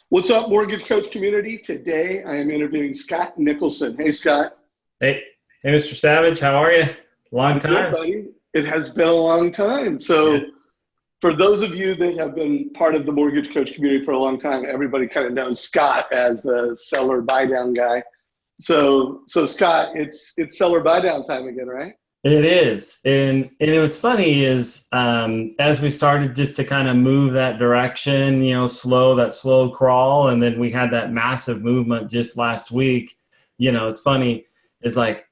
What's up, Mortgage Coach community? Today I am interviewing Scott Nicholson. Hey, Scott. Hey, Mr. Savage, how are you? Long I'm good, time. buddy. It has been a long time. Yeah. So, for those of you that have been part of the Mortgage Coach community for a long time, everybody kind of knows Scott as the seller buy down guy. So Scott, it's seller buy down time again, right? It is. And what's funny is as we started just to kind of move that direction, that slow crawl, and then we had that massive movement just last week. It's funny. It's like,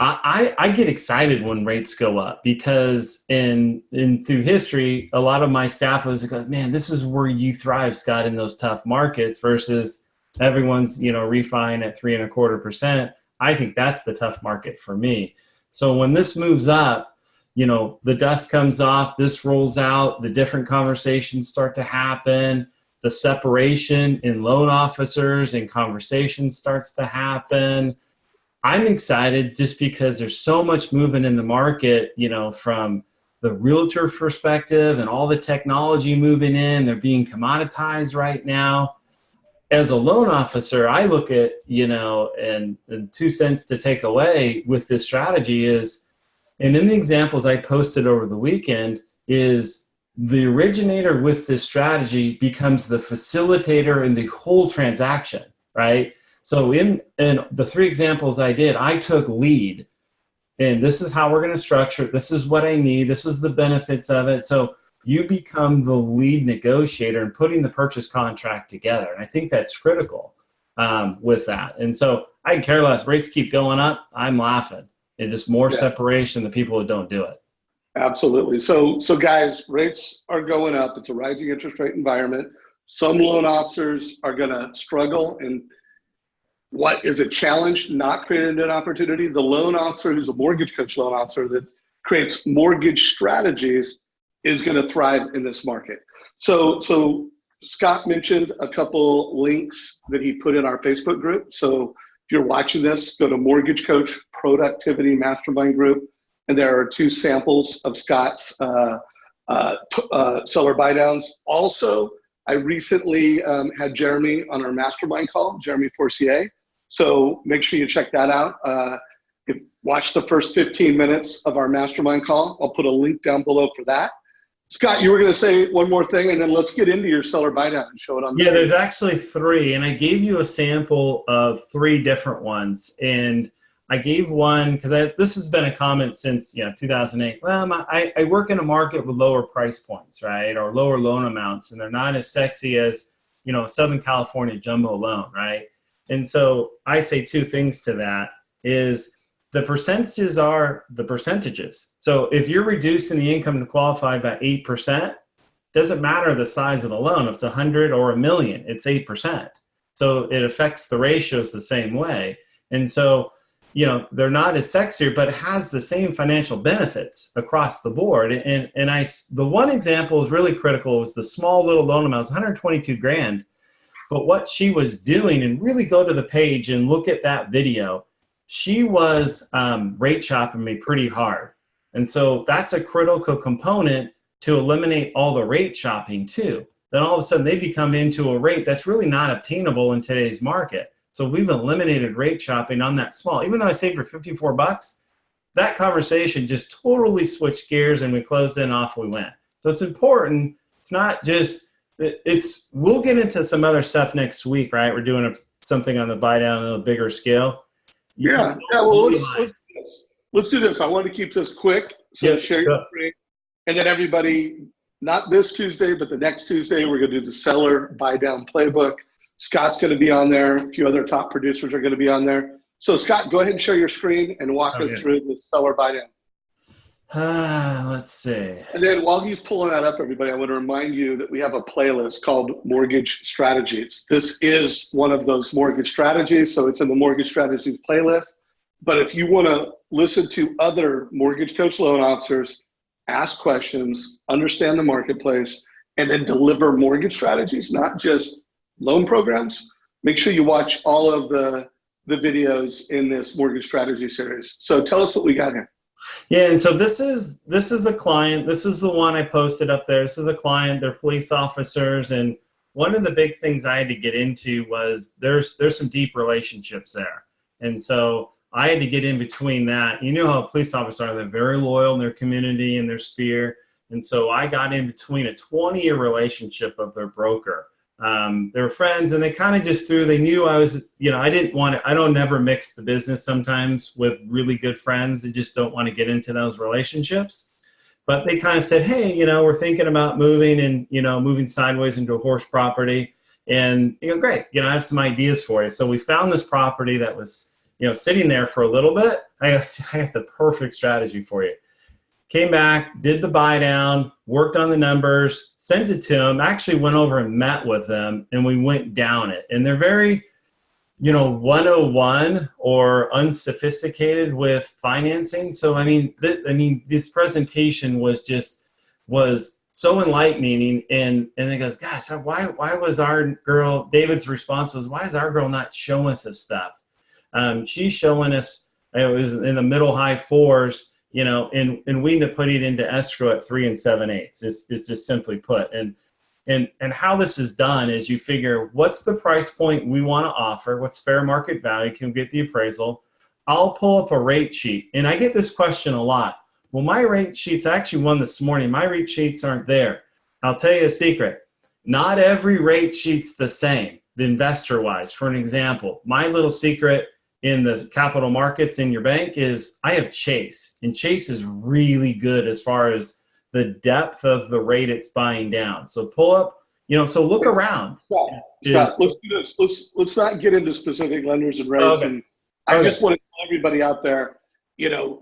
I get excited when rates go up because in through history, a lot of my staff was like, man, this is where you thrive, Scott, in those tough markets versus everyone's, refining at 3.25%. I think that's the tough market for me. So when this moves up, the dust comes off, this rolls out, the different conversations start to happen, the separation in loan officers and conversations starts to happen. I'm excited just because there's so much movement in the market, from the realtor perspective and all the technology moving in, they're being commoditized right now. As a loan officer, I look at, and 2 cents to take away with this strategy is, and in the examples I posted over the weekend, is the originator with this strategy becomes the facilitator in the whole transaction, right? So in the 3 examples I did, I took lead, and this is how we're going to structure it. This is what I need. This is the benefits of it. So you become the lead negotiator and putting the purchase contract together. And I think that's critical with that. And so I can care less. Rates keep going up. I'm laughing. It's just more separation than people who don't do it. Absolutely. So guys, rates are going up. It's a rising interest rate environment. Some loan officers are going to struggle, and what is a challenge not created an opportunity? The loan officer who's a mortgage coach loan officer that creates mortgage strategies is going to thrive in this market. So Scott mentioned a couple links that he put in our Facebook group. So if you're watching this, go to Mortgage Coach Productivity Mastermind Group, and there are 2 samples of Scott's seller buy downs. Also, I recently had Jeremy on our mastermind call, Jeremy Forcier. So make sure you check that out. Watch the first 15 minutes of our mastermind call. I'll put a link down below for that. Scott, you were going to say one more thing, and then let's get into your seller buy down and show it on the screen. There's actually 3, and I gave you a sample of 3 different ones. And I gave one because this has been a comment since 2008. Well, I work in a market with lower price points, right, or lower loan amounts, and they're not as sexy as a Southern California jumbo loan, right? And so I say 2 things to that is the percentages are the percentages. So if you're reducing the income to qualify by 8%, doesn't matter the size of the loan. If it's 100 or a million, it's 8%. So it affects the ratios the same way. And so, they're not as sexier, but it has the same financial benefits across the board. And the one example is really critical was the small little loan amount, 122 grand. But what she was doing, and really go to the page and look at that video, she was rate shopping me pretty hard. And so that's a critical component to eliminate all the rate shopping too. Then all of a sudden they become into a rate that's really not obtainable in today's market. So we've eliminated rate shopping on that small. Even though I saved her 54 bucks, that conversation just totally switched gears and we closed in, off we went. So it's important. It's not just, we'll get into some other stuff next week, right? We're doing something on the buy down on a bigger scale. Well, let's do this. I want to keep this quick. So share your screen. And then everybody, not this Tuesday, but the next Tuesday, we're going to do the seller buy down playbook. Scott's going to be on there. A few other top producers are going to be on there. So Scott, go ahead and share your screen and walk us through the seller buy down. Let's see. And then while he's pulling that up, everybody, I want to remind you that we have a playlist called Mortgage Strategies. This is one of those mortgage strategies, so it's in the Mortgage Strategies playlist. But if you want to listen to other mortgage coach loan officers, ask questions, understand the marketplace, and then deliver mortgage strategies, not just loan programs, make sure you watch all of the videos in this mortgage strategy series. So tell us what we got here. Yeah, and so this is a client. This is the one I posted up there. This is a client. They're police officers, and one of the big things I had to get into was there's some deep relationships there. And so I had to get in between that. You know how police officers are, they're very loyal in their community and their sphere. And so I got in between a 20-year relationship of their broker. They were friends, and they kind of just they knew I was, I didn't want to, I don't never mix the business sometimes with really good friends. They just don't want to get into those relationships. But they kind of said, hey, we're thinking about moving and, moving sideways into a horse property. And, great, I have some ideas for you. So we found this property that was, sitting there for a little bit. I got the perfect strategy for you. Came back, did the buy down, worked on the numbers, sent it to them, actually went over and met with them, and we went down it. And they're very, 101 or unsophisticated with financing. So, this presentation was so enlightening. And it goes, gosh, why was our girl, David's response was, why is our girl not showing us this stuff? She's showing us, it was in the middle high fours, and we end up putting it into escrow at 3 7/8. Is just simply put. And how this is done is you figure what's the price point we want to offer, what's fair market value, can we get the appraisal. I'll pull up a rate sheet, and I get this question a lot. Well, my rate sheets, I actually won this morning. My rate sheets aren't there. I'll tell you a secret. Not every rate sheet's the same, the investor-wise. For an example, my little secret in the capital markets in your bank is I have Chase, and Chase is really good as far as the depth of the rate it's buying down. So pull up, so look around. Stop. Let's do this. Let's not get into specific lenders and rates. Okay. And I just want to tell everybody out there,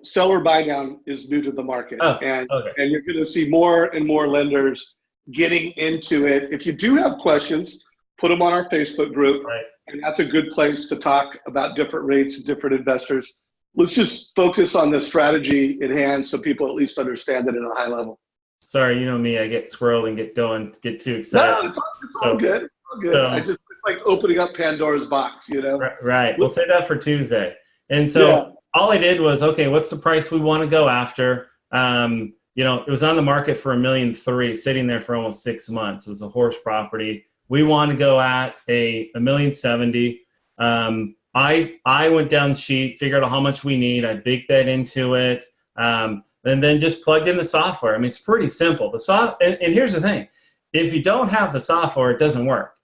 seller buy down is new to the market, and you're going to see more and more lenders getting into it. If you do have questions, put them on our Facebook group. Right. And that's a good place to talk about different rates and different investors. Let's just focus on the strategy at hand so people at least understand it at a high level. Sorry, you know me, I get squirreled and get too excited. No, it's all good. It's all good. So, it's like opening up Pandora's box, Right. We'll save that for Tuesday. And so all I did was, okay, what's the price we want to go after? It was on the market for $1.3 million, sitting there for almost 6 months. It was a horse property. We want to go at $1.70 million. I went down the sheet, figured out how much we need. I baked that into it, and then just plugged in the software. It's pretty simple. And here's the thing: if you don't have the software, it doesn't work.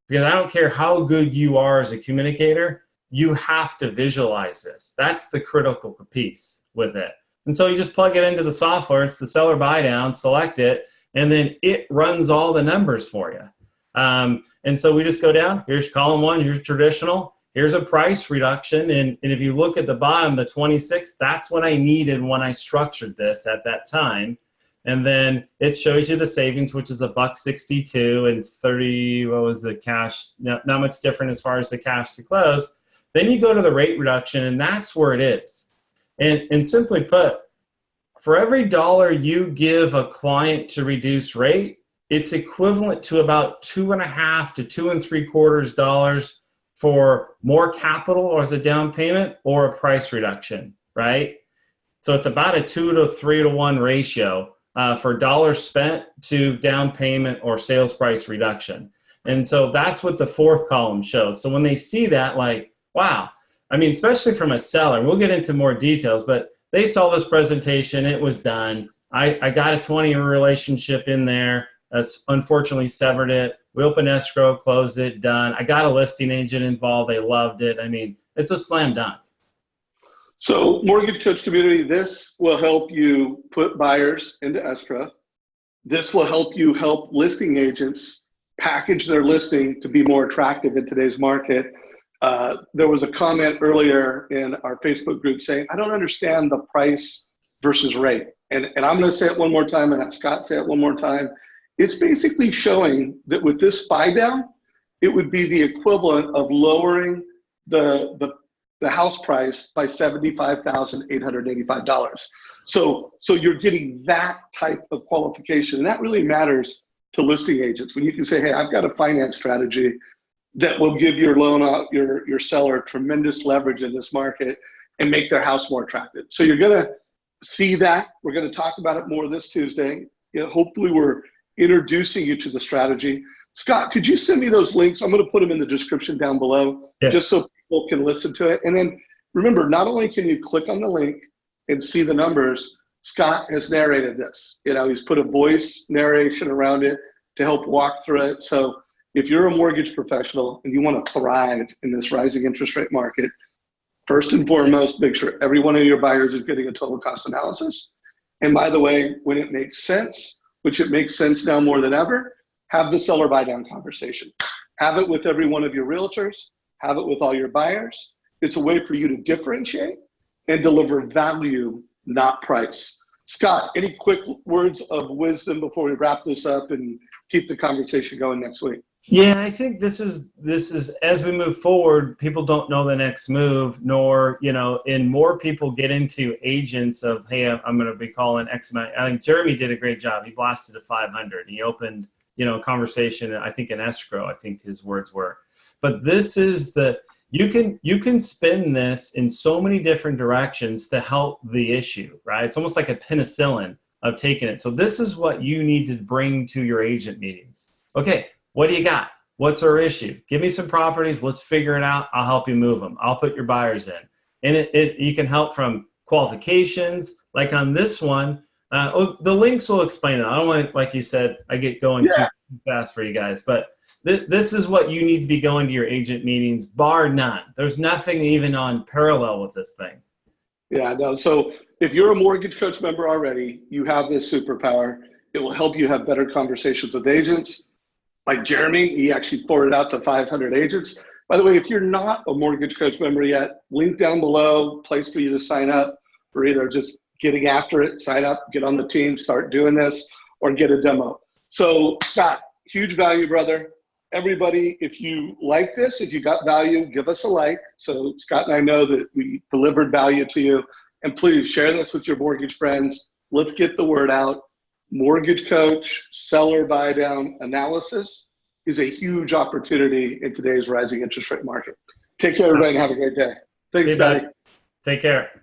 Because I don't care how good you are as a communicator, you have to visualize this. That's the critical piece with it. And so you just plug it into the software. It's the seller buy down. Select it, and then it runs all the numbers for you. And so we just go down, here's column 1, here's traditional, here's a price reduction. And if you look at the bottom, the 26, that's what I needed when I structured this at that time. And then it shows you the savings, which is $1.62 and 30, what was the cash? Not much different as far as the cash to close. Then you go to the rate reduction, and that's where it is. And simply put, for every dollar you give a client to reduce rate, it's equivalent to about $2.50 to $2.75 for more capital or as a down payment or a price reduction, right? So it's about a 2 to 3 to 1 ratio for dollars spent to down payment or sales price reduction. And so that's what the fourth column shows. So when they see that, like, wow, especially from a seller, we'll get into more details, but they saw this presentation, it was done. I got a 20-year relationship in there. That's unfortunately severed it. We opened escrow, closed it, done. I got a listing agent involved. They loved it. It's a slam dunk. So Mortgage Coach community, this will help you put buyers into escrow. This will help you help listing agents package their listing to be more attractive in today's market. There was a comment earlier in our Facebook group saying, I don't understand the price versus rate. And I'm going to say it one more time and have Scott say it one more time. It's basically showing that with this buy down, it would be the equivalent of lowering the house price by $75,885. So you're getting that type of qualification, and that really matters to listing agents when you can say, hey, I've got a finance strategy that will give your your seller tremendous leverage in this market and make their house more attractive. So you're going to see that. We're going to talk about it more this Tuesday. Hopefully we're introducing you to the strategy. Scott, could you send me those links? I'm going to put them in the description down below, just so people can listen to it. And then remember, not only can you click on the link and see the numbers, Scott has narrated this. He's put a voice narration around it to help walk through it. So if you're a mortgage professional and you want to thrive in this rising interest rate market, first and foremost, make sure every one of your buyers is getting a total cost analysis. And by the way, when it makes sense, which it makes sense now more than ever, have the seller buy down conversation. Have it with every one of your realtors, have it with all your buyers. It's a way for you to differentiate and deliver value, not price. Scott, any quick words of wisdom before we wrap this up and keep the conversation going next week? Yeah, I think this is as we move forward, people don't know the next move, nor, and more people get into agents of, hey, I'm going to be calling X amount. I think Jeremy did a great job. He blasted to 500. He opened, conversation, I think in escrow, I think his words were. But this is you can spin this in so many different directions to help the issue, right? It's almost like a penicillin of taking it. So this is what you need to bring to your agent meetings. Okay, what do you got? What's our issue? Give me some properties. Let's figure it out. I'll help you move them. I'll put your buyers in. And you can help from qualifications. Like on this one, the links will explain it. I don't want to, like you said, I get going too fast for you guys. But this is what you need to be going to your agent meetings, bar none. There's nothing even on parallel with this thing. Yeah, no. So if you're a Mortgage Coach member already, you have this superpower. It will help you have better conversations with agents. Like Jeremy, he actually forwarded out to 500 agents. By the way, if you're not a Mortgage Coach member yet, link down below, place for you to sign up for either just getting after it, sign up, get on the team, start doing this, or get a demo. So Scott, huge value, brother. Everybody, if you like this, if you got value, give us a like. So Scott and I know that we delivered value to you. And please share this with your mortgage friends. Let's get the word out. Mortgage Coach, seller buy down analysis is a huge opportunity in today's rising interest rate market. Take care, everybody, and have a great day. Thanks, Scotty. Take care.